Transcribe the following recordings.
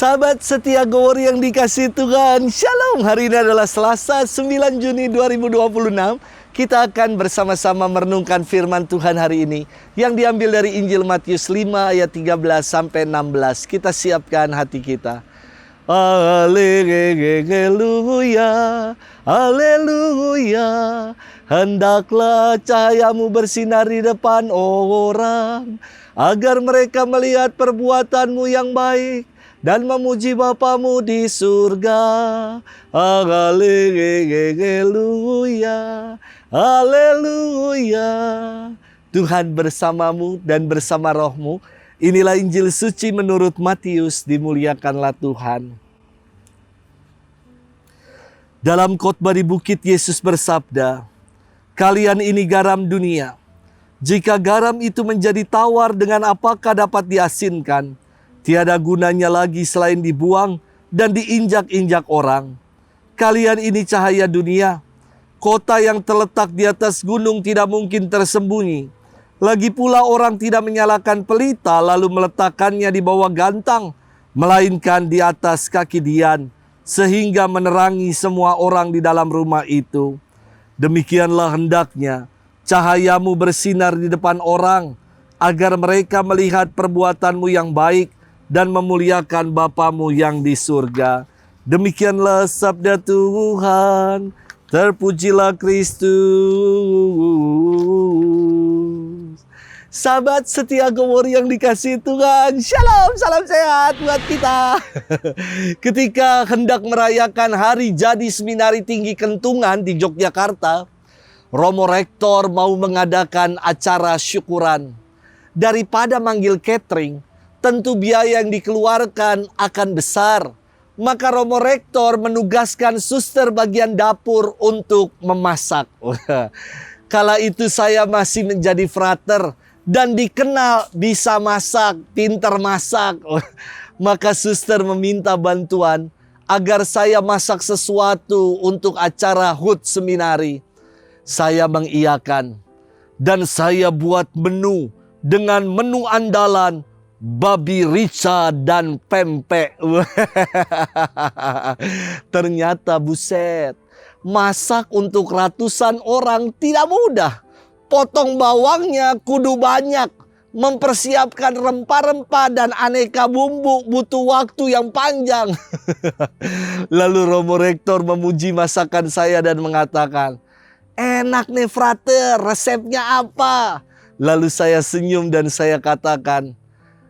Sahabat setia Gowor yang dikasihi Tuhan, Shalom. Hari ini adalah Selasa 9 Juni 2026. Kita akan bersama-sama merenungkan firman Tuhan hari ini yang diambil dari Injil Matius 5 ayat 13 sampai 16. Kita siapkan hati kita. Haleluya, haleluya. Hendaklah cahayamu bersinar di depan orang, agar mereka melihat perbuatanmu yang baik dan memuji Bapamu di surga. Haleluya, haleluya. Tuhan bersamamu dan bersama rohmu. Inilah Injil suci menurut Matius, dimuliakanlah Tuhan. Dalam khotbah di bukit, Yesus bersabda, "Kalian ini garam dunia. Jika garam itu menjadi tawar, dengan apakah dapat diasinkan? Tiada gunanya lagi selain dibuang dan diinjak-injak orang. Kalian ini cahaya dunia. Kota yang terletak di atas gunung tidak mungkin tersembunyi. Lagi pula orang tidak menyalakan pelita lalu meletakkannya di bawah gantang, melainkan di atas kaki dian, sehingga menerangi semua orang di dalam rumah itu. Demikianlah hendaknya cahayamu bersinar di depan orang, agar mereka melihat perbuatanmu yang baik dan memuliakan Bapamu yang di surga." Demikianlah sabda Tuhan. Terpujilah Kristus. Sahabat setia Gowor yang dikasihi Tuhan, Shalom, salam sehat buat kita. Ketika hendak merayakan hari jadi Seminari Tinggi Kentungan di Yogyakarta, Romo Rektor mau mengadakan acara syukuran. Daripada manggil catering, tentu biaya yang dikeluarkan akan besar. Maka Romo Rektor menugaskan suster bagian dapur untuk memasak. Kala itu saya masih menjadi frater dan dikenal bisa masak, pintar masak. Maka suster meminta bantuan agar saya masak sesuatu untuk acara HUT seminari. Saya mengiyakan dan saya buat menu dengan menu andalan babi rica dan pempek. Ternyata buset, masak untuk ratusan orang tidak mudah. Potong bawangnya kudu banyak, mempersiapkan rempah-rempah dan aneka bumbu butuh waktu yang panjang. Lalu Romo Rektor memuji masakan saya dan mengatakan, "Enak nih frater, resepnya apa?" Lalu saya senyum dan saya katakan,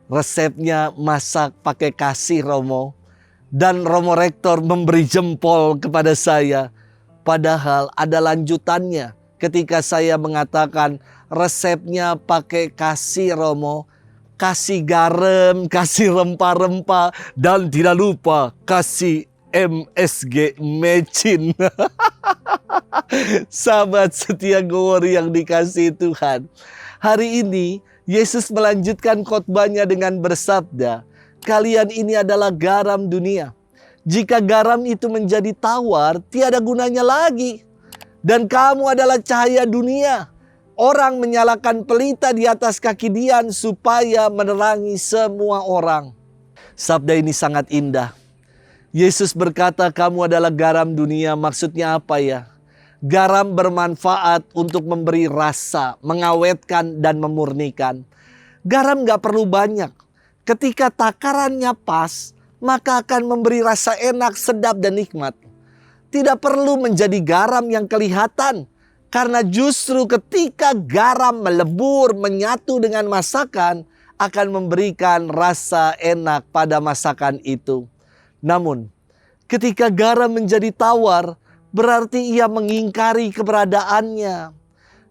"Resepnya masak pakai kasih, Romo." Dan Romo Rektor memberi jempol kepada saya. Padahal ada lanjutannya ketika saya mengatakan resepnya pakai kasih, Romo. Kasih garam, kasih rempah-rempah, dan tidak lupa kasih MSG mecin. Sahabat setia Gowor yang dikasihi Tuhan, hari ini Yesus melanjutkan khotbahnya dengan bersabda, "Kalian ini adalah garam dunia. Jika garam itu menjadi tawar, tiada gunanya lagi. Dan kamu adalah cahaya dunia. Orang menyalakan pelita di atas kaki dian supaya menerangi semua orang." Sabda ini sangat indah. Yesus berkata, "Kamu adalah garam dunia." Maksudnya apa ya? Garam bermanfaat untuk memberi rasa, mengawetkan dan memurnikan. Garam gak perlu banyak. Ketika takarannya pas, maka akan memberi rasa enak, sedap dan nikmat. Tidak perlu menjadi garam yang kelihatan. Karena justru ketika garam melebur, menyatu dengan masakan, akan memberikan rasa enak pada masakan itu. Namun, ketika garam menjadi tawar, berarti ia mengingkari keberadaannya.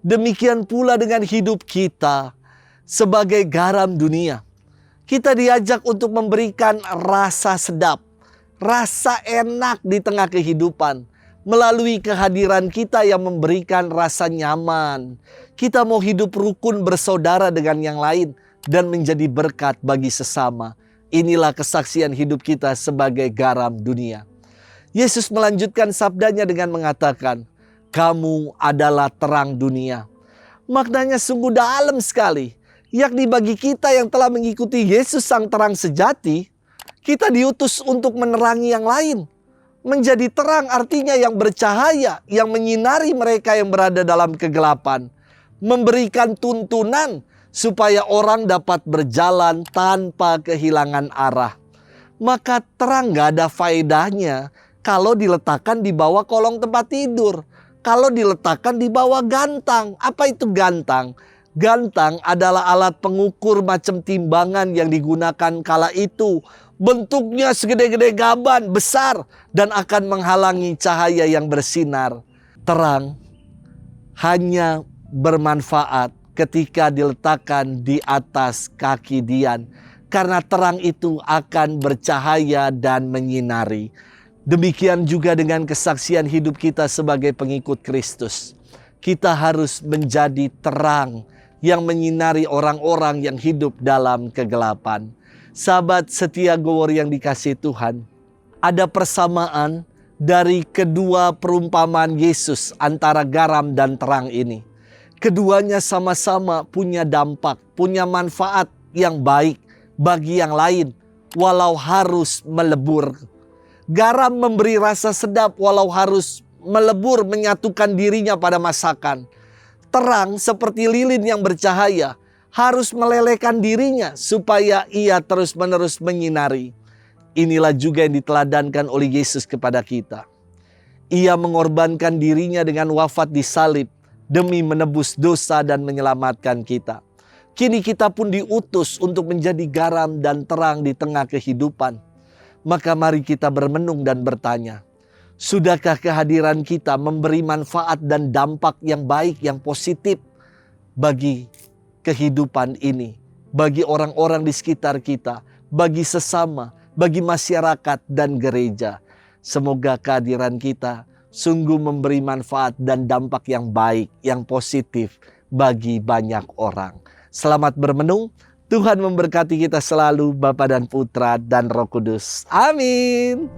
Demikian pula dengan hidup kita sebagai garam dunia. Kita diajak untuk memberikan rasa sedap, rasa enak di tengah kehidupan. Melalui kehadiran kita yang memberikan rasa nyaman. Kita mau hidup rukun bersaudara dengan yang lain dan menjadi berkat bagi sesama. Inilah kesaksian hidup kita sebagai garam dunia. Yesus melanjutkan sabdanya dengan mengatakan, "Kamu adalah terang dunia." Maknanya sungguh dalam sekali. Yakni bagi kita yang telah mengikuti Yesus sang terang sejati, Kita diutus untuk menerangi yang lain. Menjadi terang artinya yang bercahaya, yang menyinari mereka yang berada dalam kegelapan. Memberikan tuntunan supaya orang dapat berjalan tanpa kehilangan arah. Maka terang gak ada faedahnya kalau diletakkan di bawah kolong tempat tidur. Kalau diletakkan di bawah gantang. Apa itu gantang? Gantang adalah alat pengukur macam timbangan yang digunakan kala itu. Bentuknya segede-gede gaban, besar, dan akan menghalangi cahaya yang bersinar. Terang hanya bermanfaat ketika diletakkan di atas kaki Dian. Karena terang itu akan bercahaya dan menyinari. Demikian juga dengan kesaksian hidup kita sebagai pengikut Kristus. Kita harus menjadi terang yang menyinari orang-orang yang hidup dalam kegelapan. Sahabat setia Go Warrior yang dikasihi Tuhan, ada persamaan dari kedua perumpamaan Yesus antara garam dan terang ini. Keduanya sama-sama punya dampak, punya manfaat yang baik bagi yang lain, walau harus melebur. Garam memberi rasa sedap walau harus melebur, menyatukan dirinya pada masakan. Terang seperti lilin yang bercahaya, harus melelehkan dirinya supaya ia terus-menerus menyinari. Inilah juga yang diteladankan oleh Yesus kepada kita. Ia mengorbankan dirinya dengan wafat di salib demi menebus dosa dan menyelamatkan kita. Kini kita pun diutus untuk menjadi garam dan terang di tengah kehidupan. Maka mari kita bermenung dan bertanya, sudahkah kehadiran kita memberi manfaat dan dampak yang baik, yang positif bagi kehidupan ini, bagi orang-orang di sekitar kita, bagi sesama, bagi masyarakat dan gereja. Semoga kehadiran kita sungguh memberi manfaat dan dampak yang baik, yang positif bagi banyak orang. Selamat bermenung. Tuhan memberkati kita selalu, Bapa dan Putra dan Roh Kudus. Amin.